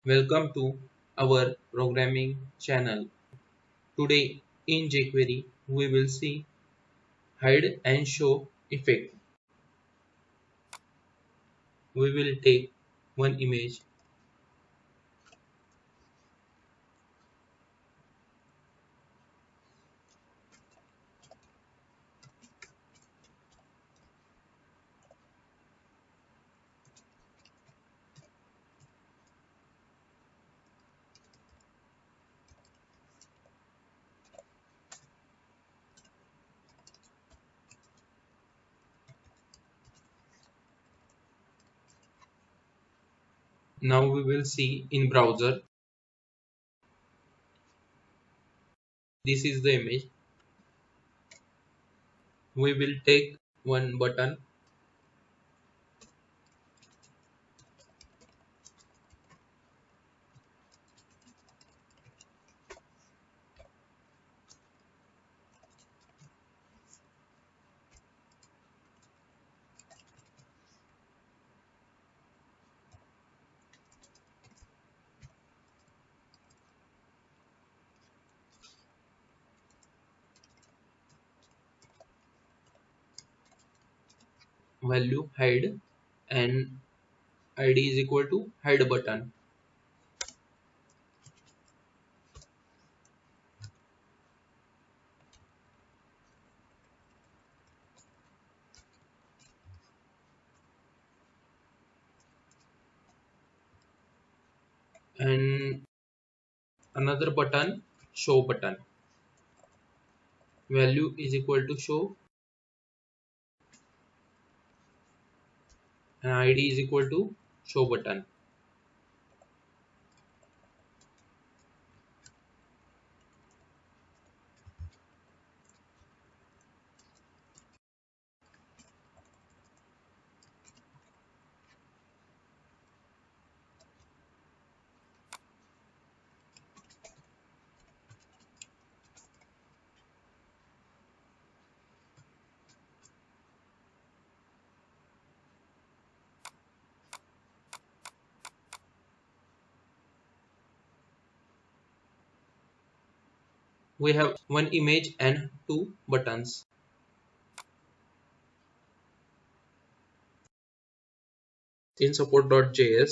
Welcome to our programming channel. Today in Jquery we will see hide and show effect. We will take one image. Now we will see in browser. This is the image. We will take one button value hide and id is equal to hide button. And another button show button. Value is equal to show and id is equal to show button. We have one image and two buttons. In support.js,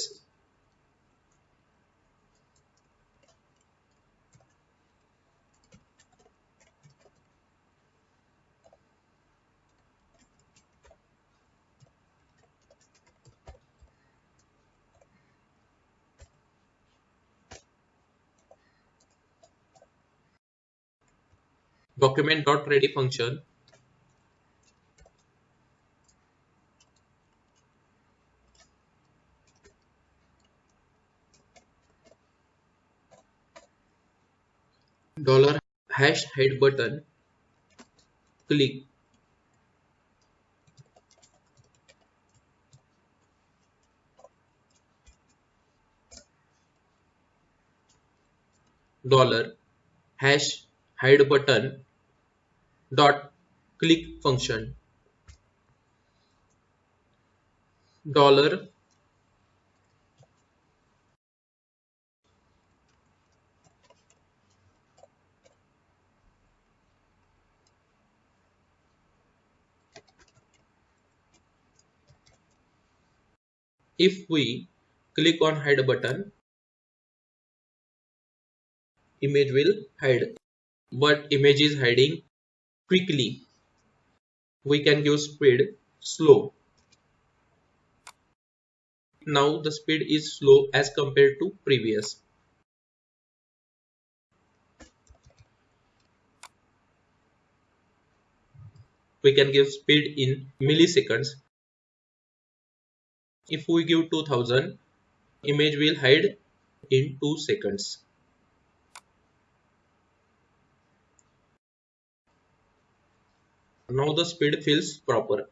document.ready function dollar hash hide button click dollar hash hide button dot click function dollar if we click on hide button, image will hide, but image is hiding quickly. We can give speed slow. Now the speed is slow as compared to previous. We can give speed in milliseconds. If we give 2000, image will hide in 2 seconds. Now the speed feels proper.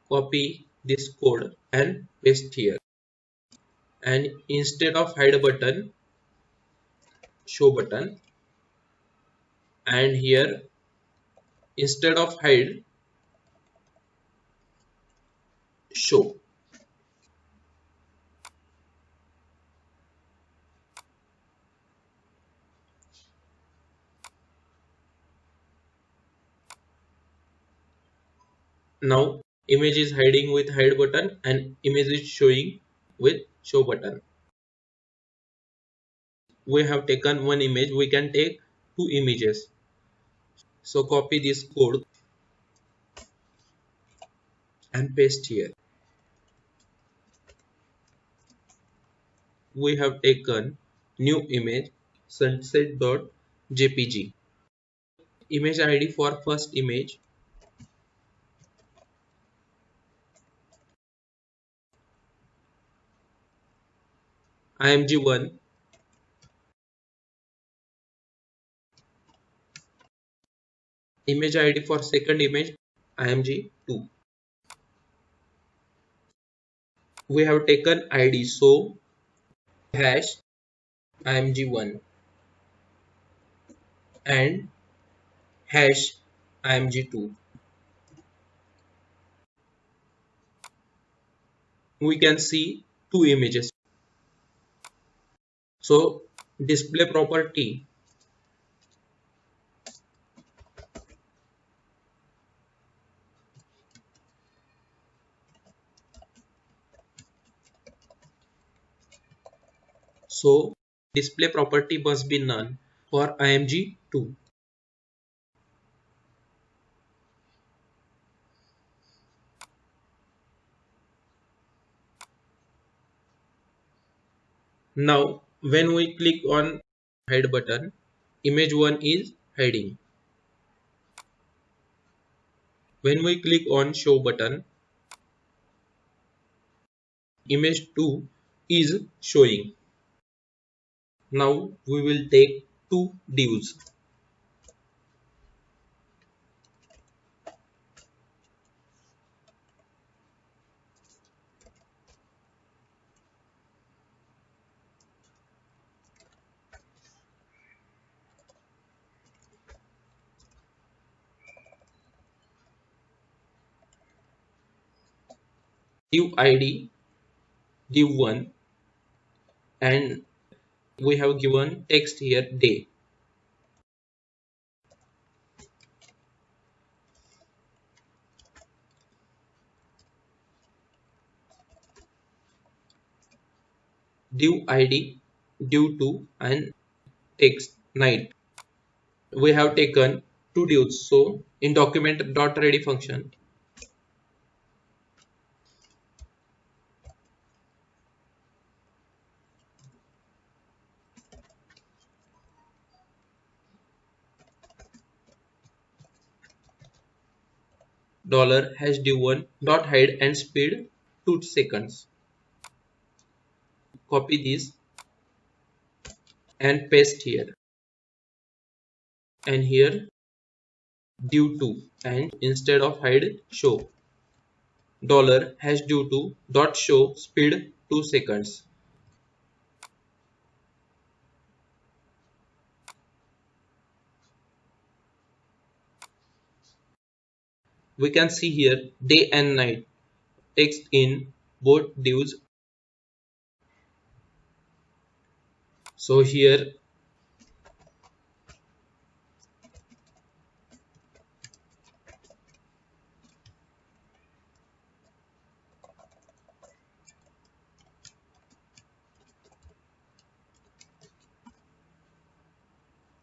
Copy this code and paste here. And instead of hide button, show button. And here, instead of hide, show. Now image is hiding with hide button and image is showing with show button. We have taken one image, we can take two images. So copy this code and paste here. We have taken new image sunset.jpg. Image ID for first image, img1. Image ID for second image, img2. We have taken ID, so hash img1 and hash img2. We can see two images. So display property, so display property must be none for img2. Now when we click on hide button, image 1 is hiding. When we click on show button, image 2 is showing. Now we will take two divs. Div id div1, and we have given text here day. Div id div2 and text night. We have taken two divs, so in document.ready function, $hash div1 dot hide and speed 2 seconds. Copy this and paste here, and here div2, and instead of hide show $hash div2 dot show speed 2 seconds. We can see here day and night text in both divs. So here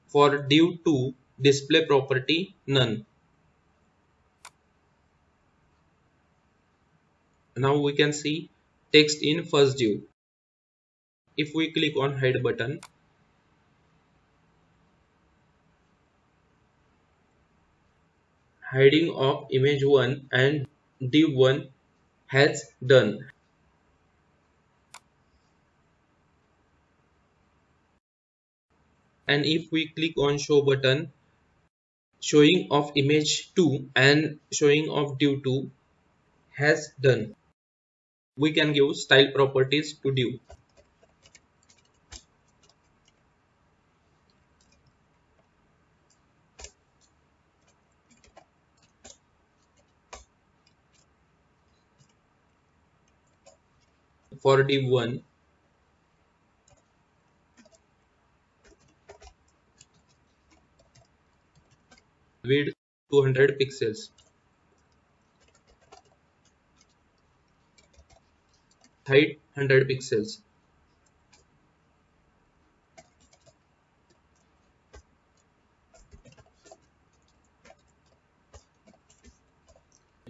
for div2 display property none. Now we can see text in first div. If we click on hide button, hiding of image 1 and div 1 has done. And if we click on show button, showing of image 2 and showing of div 2 has done. We can give style properties to div. For div 1, width 200 pixels. height 100 pixels,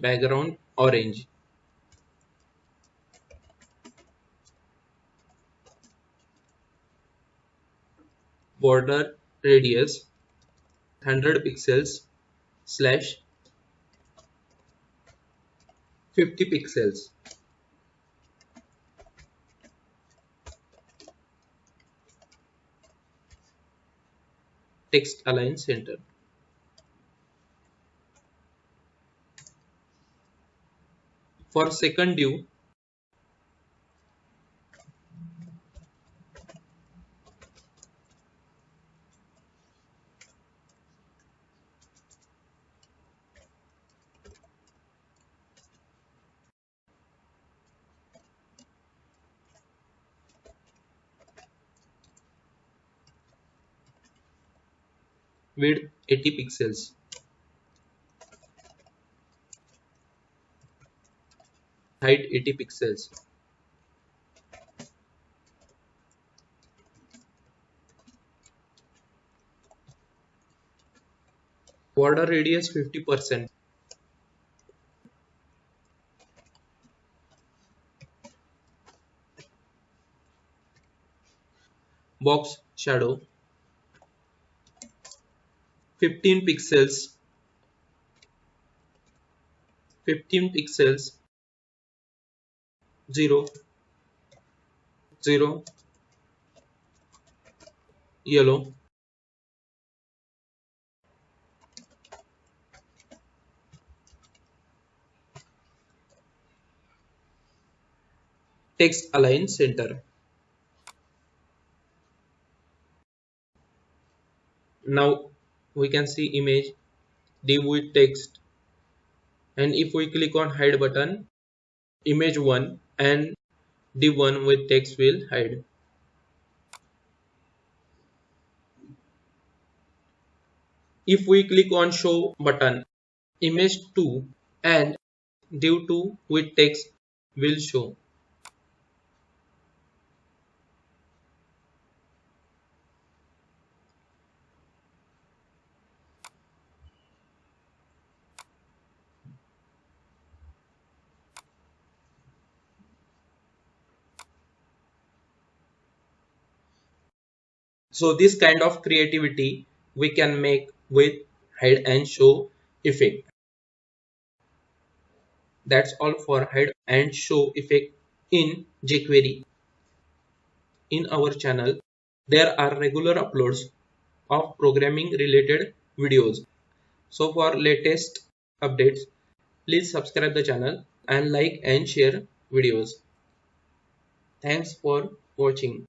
background orange, border radius 100 pixels slash 50 pixels, text align center. For second div, width 80 pixels, height 80 pixels, border radius 50%, box shadow 15 pixels, 15 pixels, 0, 0, yellow, text align center. Now we can see image div with text, and if we click on hide button, image 1 and div 1 with text will hide. If we click on show button, image 2 and div 2 with text will show. So this kind of creativity we can make with hide and show effect. That's all for hide and show effect in Jquery. In our channel, there are regular uploads of programming related videos. So for latest updates, please subscribe the channel and like and share videos. Thanks for watching.